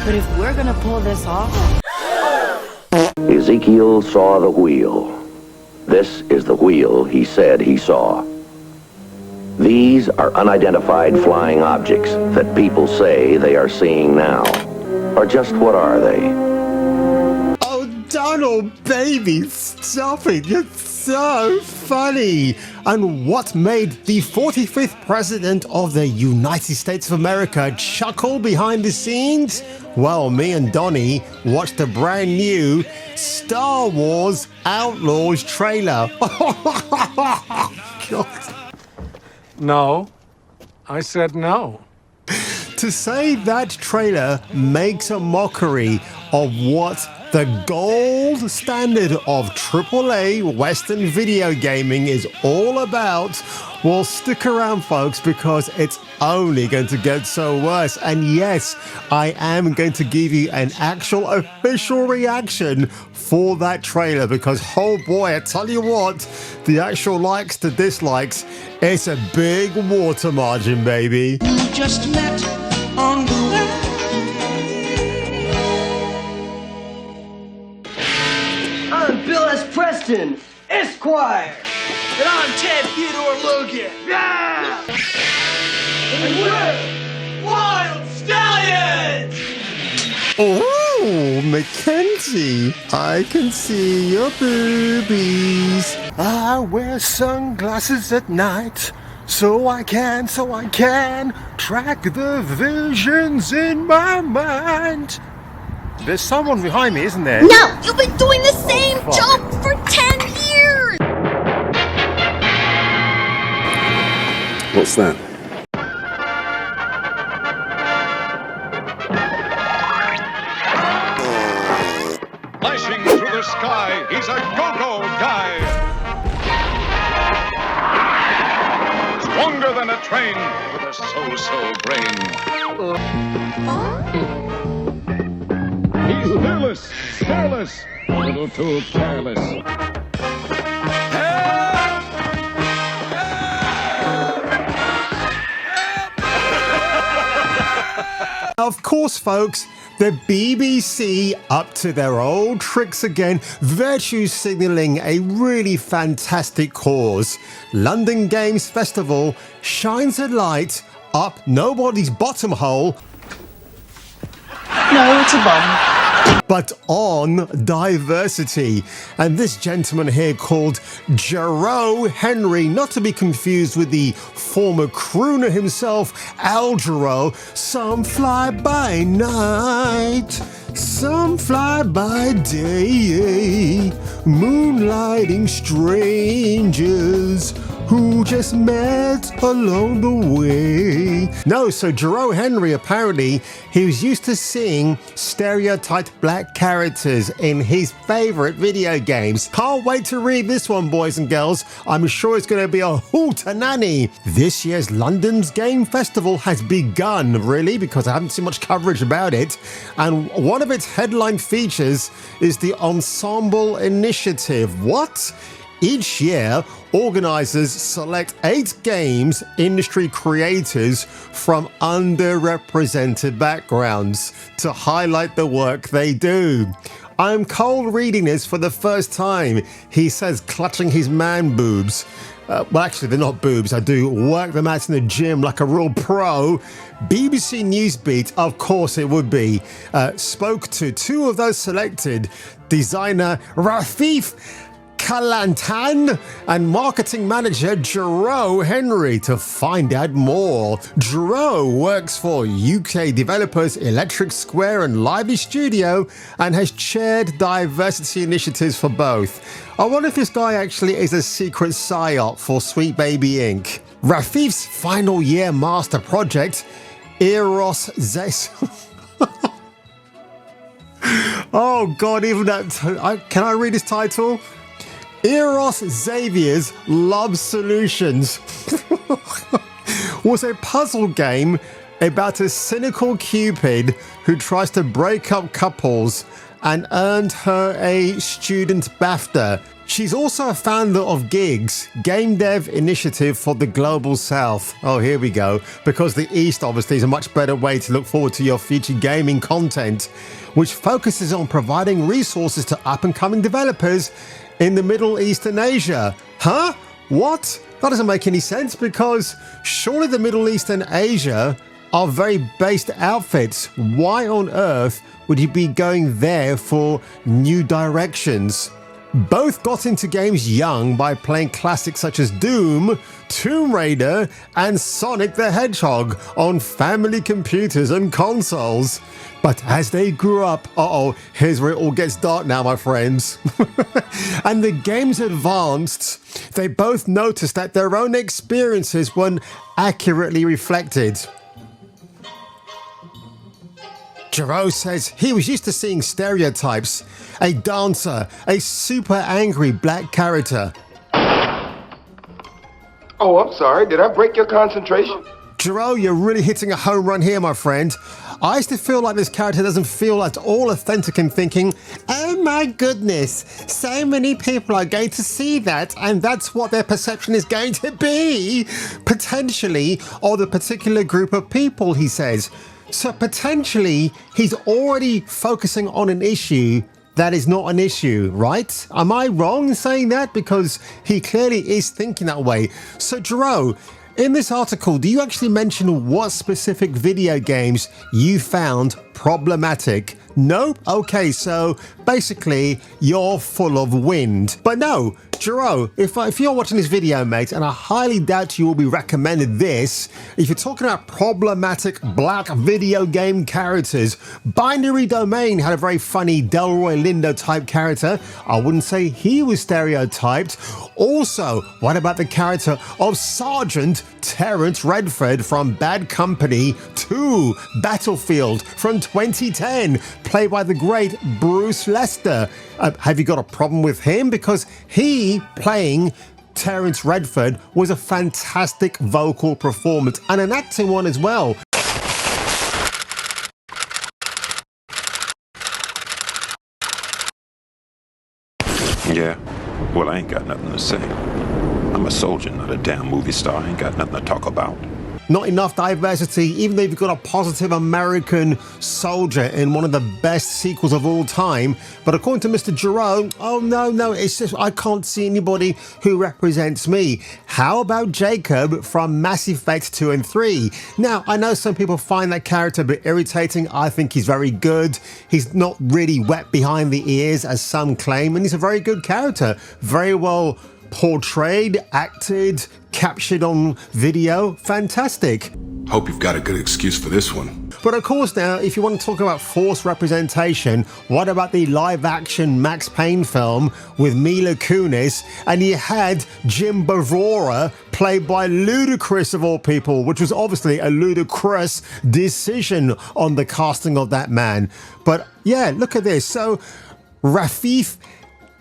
But if we're gonna pull this off... Ezekiel saw the wheel. This is the wheel he said he saw. These are unidentified flying objects that people say they are seeing now. Or just what are they? Oh, Donald, baby, stop it. You're so funny. And what made the 45th President of the United States of America chuckle behind the scenes? Well, me and Donnie watched the brand new Star Wars Outlaws trailer. God. No. I said no. To say that trailer makes a mockery of what the gold standard of AAA Western video gaming is all about, well, stick around, folks, because it's only going to get so worse. And yes, I am going to give you an actual official reaction for that trailer because, oh boy, I tell you what, the actual likes to dislikes, it's a big water margin, baby. You just met on the way. I'm Bill S. Preston, Esquire. And I'm Ted Theodore Logan. Yeah! And we're Wild Stallions! Oh, Mackenzie, I can see your boobies. I wear sunglasses at night, so I can track the visions in my mind. There's someone behind me, isn't there? No, you've been doing the same joke for 10 years! What's that? Flashing through the sky, he's a go-go guy. Stronger than a train with a so-so brain. He's fearless, careless, a little too careless. Of course, folks, the BBC up to their old tricks again, virtue signalling a really fantastic cause. London Games Festival shines a light up nobody's bottom hole. No, it's a bum. But on diversity. And this gentleman here called Jero Henry, not to be confused with the former crooner himself, Al Jarreau. Some fly by night, some fly by day, moonlighting strangers who just met along the way. No, so Jero Henry, apparently, he was used to seeing stereotyped black characters in his favorite video games. Can't wait to read this one, boys and girls. I'm sure it's going to be a hootenanny. This year's London's Game Festival has begun, really, because I haven't seen much coverage about it. And one of its headline features is the Ensemble Initiative. What? Each year, organizers select 8 games industry creators from underrepresented backgrounds to highlight the work they do. I'm cold reading this for the first time, he says, clutching his man boobs. Well, actually, they're not boobs. I do work them out in the gym like a real pro. BBC Newsbeat, of course it would be, spoke to 2 of those selected, designer Rafif Kalantan and marketing manager Jero Henry to find out more. Jero works for UK developers Electric Square and Lively Studio and has chaired diversity initiatives for both. I wonder if this guy actually is a secret psyop for Sweet Baby Inc. Rafif's final year master project, Eros Zes. Oh God, even that. Can I read his title? Eros Xavier's Love Solutions was a puzzle game about a cynical Cupid who tries to break up couples and earned her a student BAFTA. She's also a founder of GIGS, Game Dev Initiative for the Global South. Oh, here we go. Because the East obviously is a much better way to look forward to your future gaming content, which focuses on providing resources to up-and-coming developers in the Middle East and Asia. Huh? What? That doesn't make any sense because surely the Middle East and Asia are very based outfits. Why on earth would you be going there for new directions? Both got into games young by playing classics such as Doom, Tomb Raider, and Sonic the Hedgehog on family computers and consoles. But as they grew up, here's where it all gets dark now, my friends. And the games advanced, they both noticed that their own experiences weren't accurately reflected. Giro says he was used to seeing stereotypes, a dancer, a super angry black character. Oh, I'm sorry. Did I break your concentration? Giro, you're really hitting a home run here, my friend. I used to feel like this character doesn't feel at all authentic and thinking, oh my goodness, so many people are going to see that and that's what their perception is going to be, potentially, or the particular group of people, he says. So potentially, he's already focusing on an issue that is not an issue, right? Am I wrong in saying that? Because he clearly is thinking that way. So, Giro, in this article, do you actually mention what specific video games you found problematic? No? Okay, so basically, you're full of wind. But no, Giro, if you're watching this video, mate, and I highly doubt you will be recommended this, if you're talking about problematic black video game characters, Binary Domain had a very funny Delroy Lindo type character. I wouldn't say he was stereotyped. Also, what about the character of Sergeant Terrence Redford from Bad Company 2 Battlefield from 2010, played by the great Bruce Lester? Have you got a problem with him? Because he playing Terrence Redford was a fantastic vocal performance and an acting one as well. Yeah, well, I ain't got nothing to say. I'm a soldier, not a damn movie star. I ain't got nothing to talk about. Not enough diversity, even though you've got a positive American soldier in one of the best sequels of all time. But according to Mr. Giro, oh no, it's just I can't see anybody who represents me. How about Jacob from Mass Effect 2 and 3? Now, I know some people find that character a bit irritating. I think he's very good. He's not really wet behind the ears, as some claim, and he's a very good character. Very well portrayed, acted, captured on video. Fantastic. Hope you've got a good excuse for this one. But of course now, if you want to talk about forced representation, what about the live-action Max Payne film with Mila Kunis, and you had Jim Bavora played by Ludacris of all people, which was obviously a ludicrous decision on the casting of that man. But yeah, look at this. So Rafif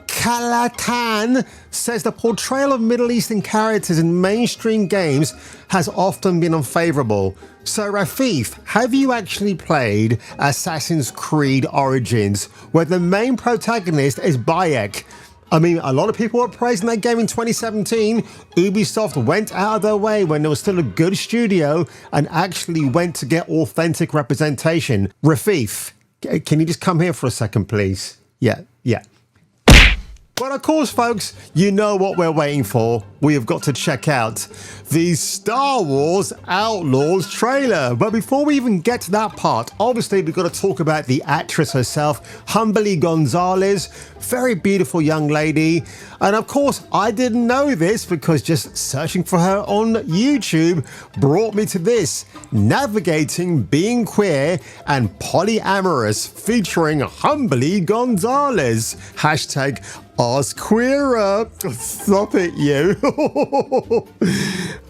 Kalatan says the portrayal of Middle Eastern characters in mainstream games has often been unfavorable. So Rafif, have you actually played Assassin's Creed Origins, where the main protagonist is Bayek? I mean, a lot of people were praising that game in 2017. Ubisoft went out of their way when there was still a good studio and actually went to get authentic representation. Rafif, can you just come here for a second, please? Yeah. But of course, folks, you know what we're waiting for. We have got to check out the Star Wars Outlaws trailer. But before we even get to that part, obviously we've got to talk about the actress herself, Humbly Gonzalez. Very beautiful young lady. And of course, I didn't know this because just searching for her on YouTube brought me to this. Navigating Being Queer and Polyamorous, featuring Humbly Gonzalez. Hashtag Ask Queerer. Stop it, you.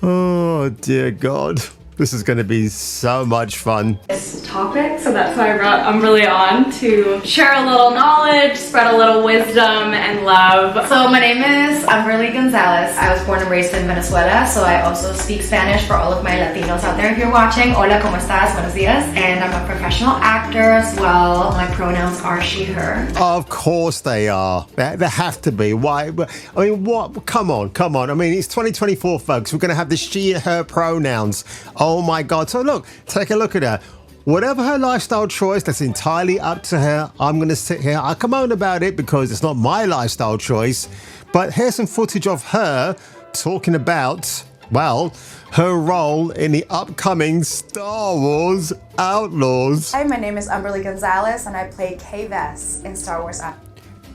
Oh, dear God. This is going to be so much fun. This topic, so that's why I brought Umberly on to share a little knowledge, spread a little wisdom and love. So my name is Umberly Gonzalez. I was born and raised in Venezuela, so I also speak Spanish for all of my Latinos out there if you're watching. Hola, ¿cómo estás? Buenos días. And I'm a professional actor as well. My pronouns are she, her. Of course they are. They have to be. Why? I mean, what? Come on. I mean, it's 2024, folks. We're going to have the she, her pronouns. Oh my God. So look, take a look at her. Whatever her lifestyle choice, that's entirely up to her. I'm going to sit here. I'll come on about it because it's not my lifestyle choice. But here's some footage of her talking about, well, her role in the upcoming Star Wars Outlaws. Hi, my name is Umberly Gonzalez and I play Kave in Star Wars Outlaws.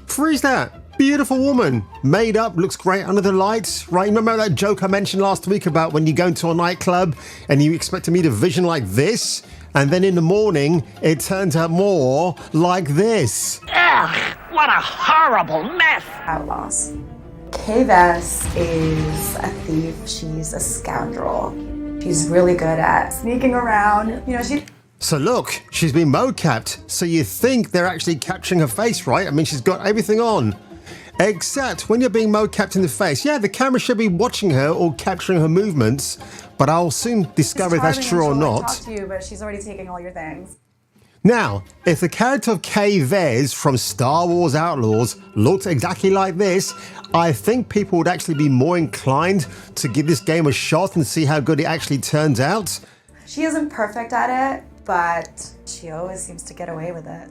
Freeze that. Beautiful woman. Made up, looks great under the lights. Right, remember that joke I mentioned last week about when you go into a nightclub and you expect to meet a vision like this? And then in the morning, it turns out more like this. Ugh, what a horrible mess. Outlaws. Kave is a thief. She's a scoundrel. She's really good at sneaking around. You know, So look, she's been mocapped. So you think they're actually capturing her face, right? I mean, she's got everything on. Except when you're being mocapped in the face, yeah, the camera should be watching her or capturing her movements, but I'll soon discover if that's true or not. Talk to you, but she's already taking all your things. Now, if the character of Kave from Star Wars Outlaws looked exactly like this, I think people would actually be more inclined to give this game a shot and see how good it actually turns out. She isn't perfect at it, but she always seems to get away with it.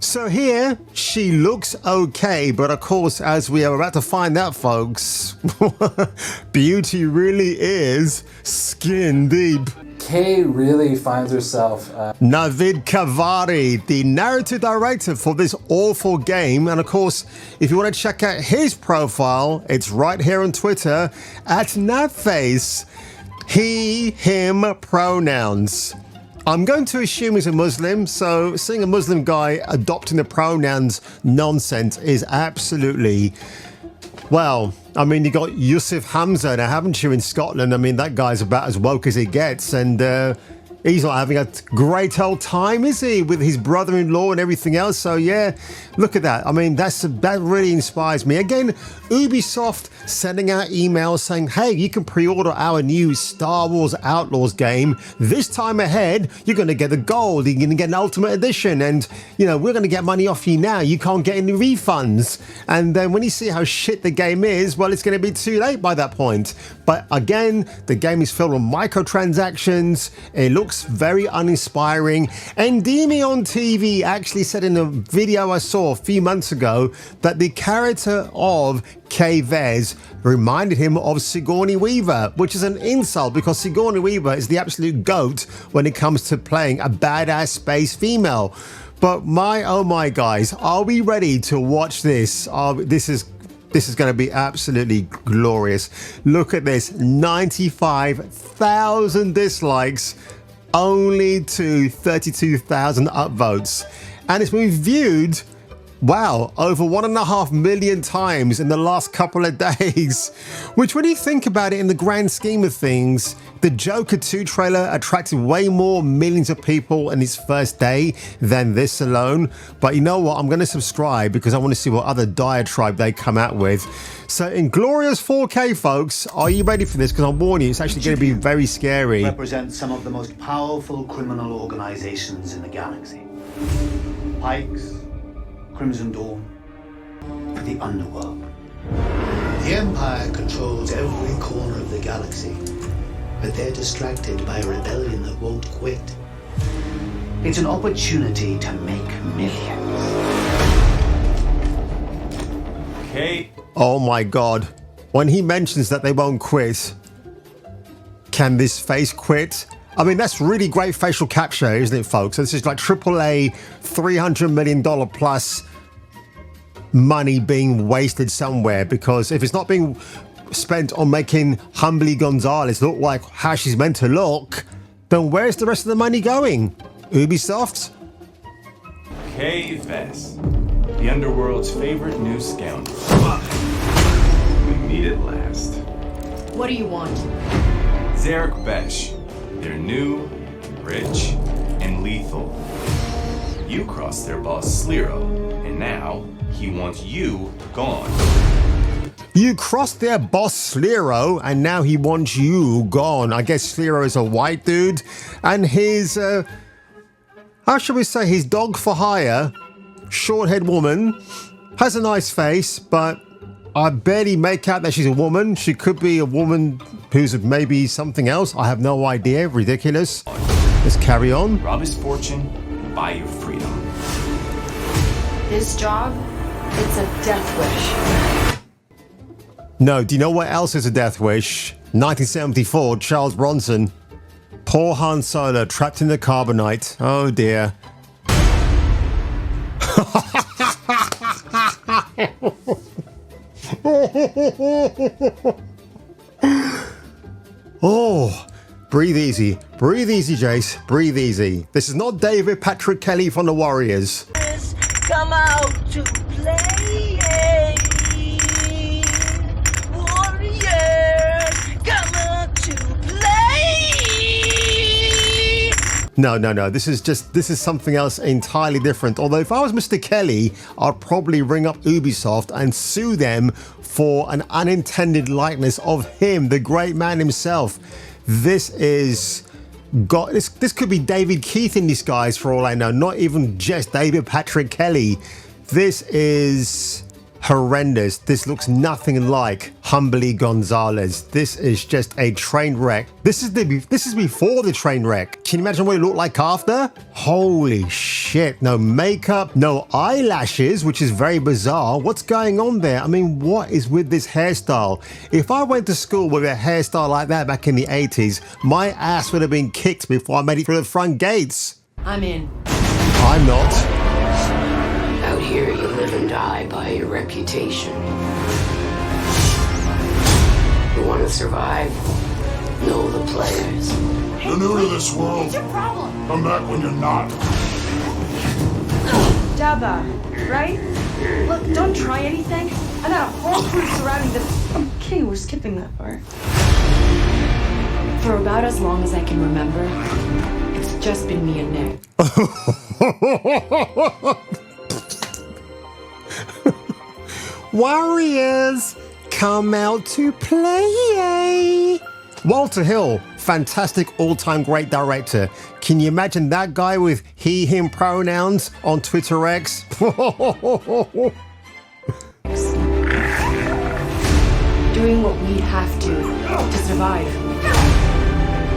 So here, she looks okay, but of course, as we are about to find out, folks, beauty really is skin deep. Kay really finds herself... Navid Kavari, the narrative director for this awful game. And of course, if you want to check out his profile, it's right here on Twitter, @Navface. He, him pronouns. I'm going to assume he's a Muslim, so seeing a Muslim guy adopting the pronouns nonsense is absolutely... Well, I mean, you got Yusuf Hamza now, haven't you, in Scotland? I mean, that guy's about as woke as he gets, and he's not having a great old time, is he, with his brother-in-law and everything else? So yeah, look at that. I mean, that really inspires me. Again, Ubisoft sending out emails saying, hey, you can pre-order our new Star Wars Outlaws game. This time ahead, you're going to get the gold. You're going to get an Ultimate Edition. And, you know, we're going to get money off you now. You can't get any refunds. And then when you see how shit the game is, well, it's going to be too late by that point. But again, the game is filled with microtransactions. It looks very uninspiring. Endymion TV actually said in a video I saw a few months ago that the character of Kave reminded him of Sigourney Weaver, which is an insult because Sigourney Weaver is the absolute goat when it comes to playing a badass space female. But oh my guys, are we ready to watch this? This is going to be absolutely glorious. Look at this, 95,000 dislikes, only to 32,000 upvotes. And it's been viewed, wow, over 1.5 million times in the last couple of days. Which, when you think about it in the grand scheme of things, the Joker 2 trailer attracted way more millions of people in its first day than this alone. But you know what? I'm going to subscribe because I want to see what other diatribe they come out with. So in glorious 4K, folks, are you ready for this? Because I'm warning you, it's actually going to be very scary. Represent some of the most powerful criminal organizations in the galaxy. Pikes, Crimson Dawn, the Underworld. The Empire controls every corner of the galaxy, but they're distracted by a rebellion that won't quit. It's an opportunity to make millions. Okay. Oh my God. When he mentions that they won't quit, can this face quit? I mean, that's really great facial capture, isn't it, folks? This is like AAA $300 million plus money being wasted somewhere, because if it's not being spent on making Humbly Gonzalez look like how she's meant to look, then where's the rest of the money going? Ubisoft? Kave, the Underworld's favorite new scoundrel. We meet at last. What do you want? Zarek Besh, They're new, rich, and lethal. You crossed their boss Slero, and now he wants you gone. You crossed their boss Slero, and now he wants you gone. I guess Slero is a white dude, and his, how should we say, his dog for hire, short-haired woman, has a nice face, but I barely make out that she's a woman. She could be a woman who's maybe something else. I have no idea. Ridiculous. Let's carry on. Rob his fortune, buy your freedom. This job, it's a death wish. No, do you know what else is a death wish? 1974, Charles Bronson. Poor Han Solo trapped in the carbonite. Oh dear. Oh, breathe easy, Jace, breathe easy. This is not David Patrick Kelly from the Warriors. Come out to play. Warriors, come out to play. No. This is something else entirely different. Although if I was Mr. Kelly, I'd probably ring up Ubisoft and sue them for an unintended likeness of him, the great man himself. This could be David Keith in disguise for all I know, not even just David Patrick Kelly. This is horrendous. This looks nothing like Humbly Gonzalez. This is just a train wreck. This is before the train wreck. Can you imagine what it looked like after? Holy shit. No makeup, no eyelashes, which is very bizarre. What's going on there? I mean, what is with this hairstyle? If I went to school with a hairstyle like that back in the 80s, my ass would have been kicked before I made it through the front gates. I'm in. I'm not. Out here, you live and die by your reputation. You want to survive? Know the players. You're new to this world. What's your problem? Come back when you're not. Daba, right? Look, don't try anything. I got a whole crew surrounding this. I'm kidding, we're skipping that part. For about as long as I can remember, it's just been me and Nick. Warriors, come out to play. Walter Hill, fantastic all-time great director. Can you imagine that guy with he, him pronouns on Twitter X? Doing what we have to survive.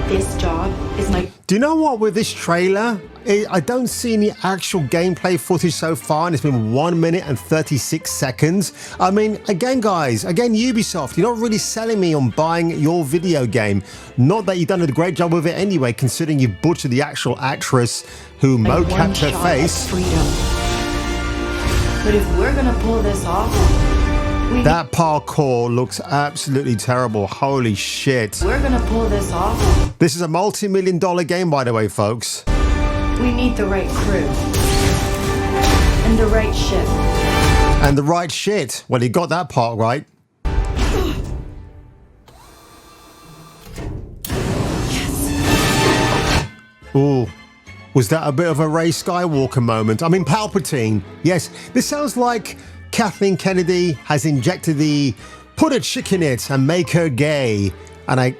This job is my... Do you know what, with this trailer, I don't see any actual gameplay footage so far, and it's been 1 minute and 36 seconds. I mean, again, guys, Ubisoft, you're not really selling me on buying your video game. Not that you've done a great job with it anyway, considering you've butchered the actual actress who mocapped her face. But if we're gonna pull this off, that parkour looks absolutely terrible. Holy shit. We're gonna pull this off. This is a multi-million-dollar game, by the way, folks. We need the right crew. And the right ship. And the right shit. Well, he got that part right. Yes. Ooh. Was that a bit of a Rey Skywalker moment? I mean, Palpatine. Yes, this sounds like Kathleen Kennedy has injected the put a chick in it and make her gay. And I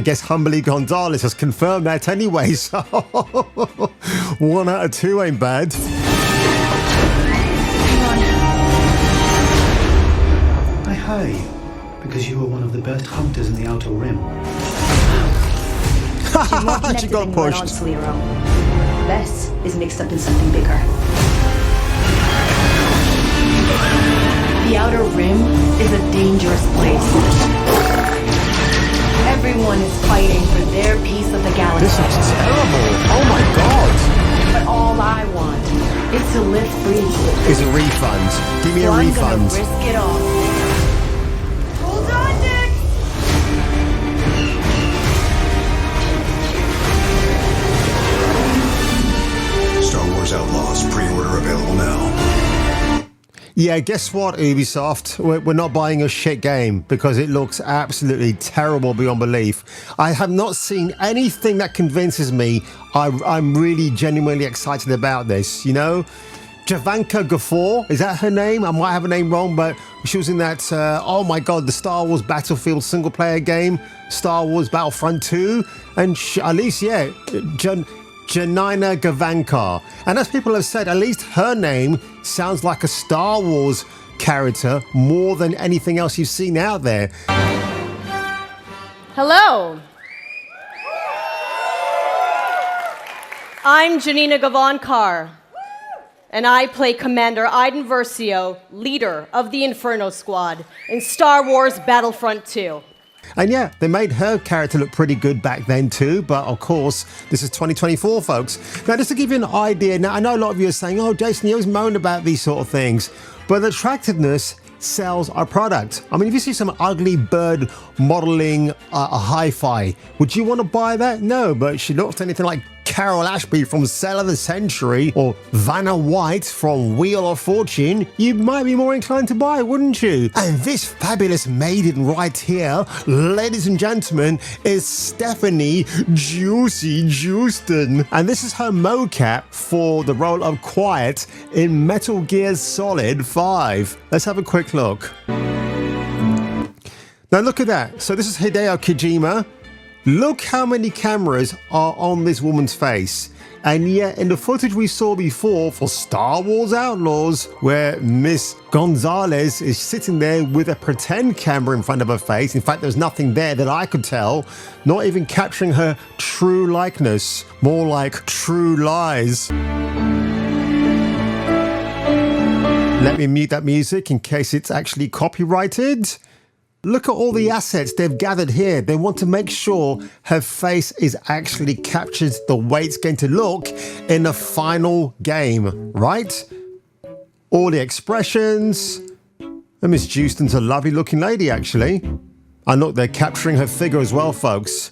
guess Humbly Gonzalez has confirmed that anyway, so 1 out of 2 ain't bad. I hire you because you are one of the best hunters in the Outer Rim. She got pushed. This is mixed up in something bigger. The Outer Rim is a dangerous place. Everyone is fighting for their piece of the galaxy. This is terrible. Oh my god. But all I want is to live free. Is a refund. Give me a refund. I'm gonna risk it all. Hold on, Nick! Star Wars Outlaws, pre-order available now. Yeah, guess what, Ubisoft? We're not buying a shit game because it looks absolutely terrible beyond belief. I have not seen anything that convinces me I'm really genuinely excited about this, you know? Javanka Gafor, is that her name? I might have her name wrong, but she was in that, oh my god, the Star Wars Battlefield single player game, Star Wars Battlefront 2, and at least, yeah, Janina Gavankar. And as people have said, at least her name sounds like a Star Wars character more than anything else you've seen out there. Hello. I'm Janina Gavankar, and I play Commander Iden Versio, leader of the Inferno Squad in Star Wars Battlefront 2. And yeah, they made her character look pretty good back then too, but of course, this is 2024, folks. Now, just to give you an idea, now I know a lot of you are saying, oh, Jason, you always moan about these sort of things, but attractiveness sells our product. I mean, if you see some ugly bird modeling a hi-fi, would you want to buy that? No, but she looks anything like Carol Ashby from Cell of the Century or Vanna White from Wheel of Fortune, you might be more inclined to buy, wouldn't you? And this fabulous maiden right here, ladies and gentlemen, is Stephanie Juicy Houston. And this is her mocap for the role of Quiet in Metal Gear Solid 5. Let's have a quick look. Now look at that. So this is Hideo Kojima. Look how many cameras are on this woman's face. And yet in the footage we saw before for Star Wars Outlaws, where Miss Gonzalez is sitting there with a pretend camera in front of her face. In fact, there's nothing there that I could tell, not even capturing her true likeness, more like true lies. Let me mute that music in case it's actually copyrighted. Look at all the assets they've gathered here. They want to make sure her face is actually captured the way it's going to look in the final game, right? All the expressions. And Miss Houston's a lovely looking lady, actually. And look, they're capturing her figure as well, folks.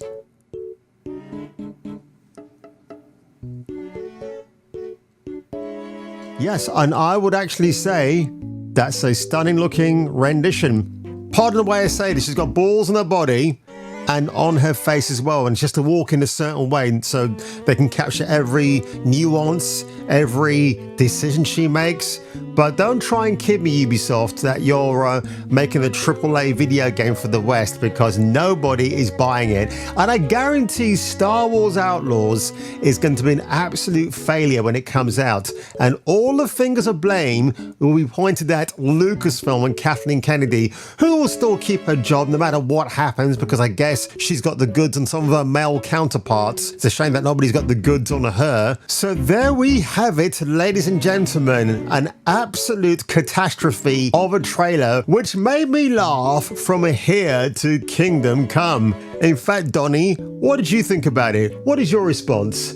Yes, and I would actually say that's a stunning looking rendition. Pardon the way I say this, she's got balls on her body and on her face as well, and it's just to walk in a certain way so they can capture every nuance, every decision she makes. But don't try and kid me, Ubisoft, that you're making a AAA video game for the West, because nobody is buying it. And I guarantee Star Wars Outlaws is going to be an absolute failure when it comes out. And all the fingers of blame will be pointed at Lucasfilm and Kathleen Kennedy, who will still keep her job no matter what happens, because I guess she's got the goods on some of her male counterparts. It's a shame that nobody's got the goods on her. So there we have it, ladies and gentlemen, an absolute catastrophe of a trailer which made me laugh from here to Kingdom Come. In fact, Donnie, what did you think about it? What is your response?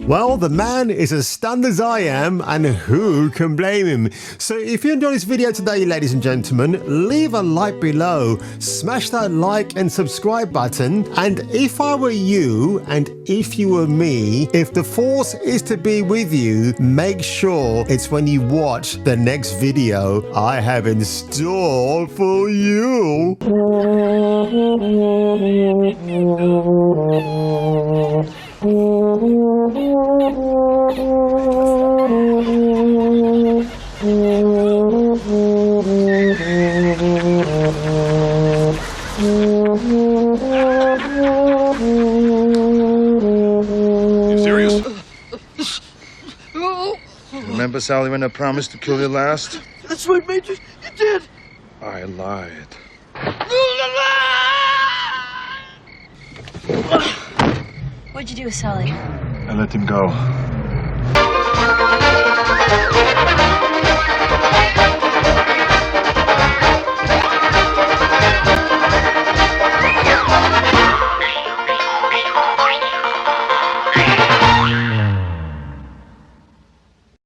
Well, the man is as stunned as I am, and who can blame him? So if you enjoyed this video today, ladies and gentlemen, leave a like below, smash that like and subscribe button, and if I were you, and if you were me, if the Force is to be with you, make sure it's when you watch the next video I have in store for you. You serious? Remember, Sally, when I promised to kill you last? That's right, Major. You did. I lied. What'd you do with Sully? I let him go.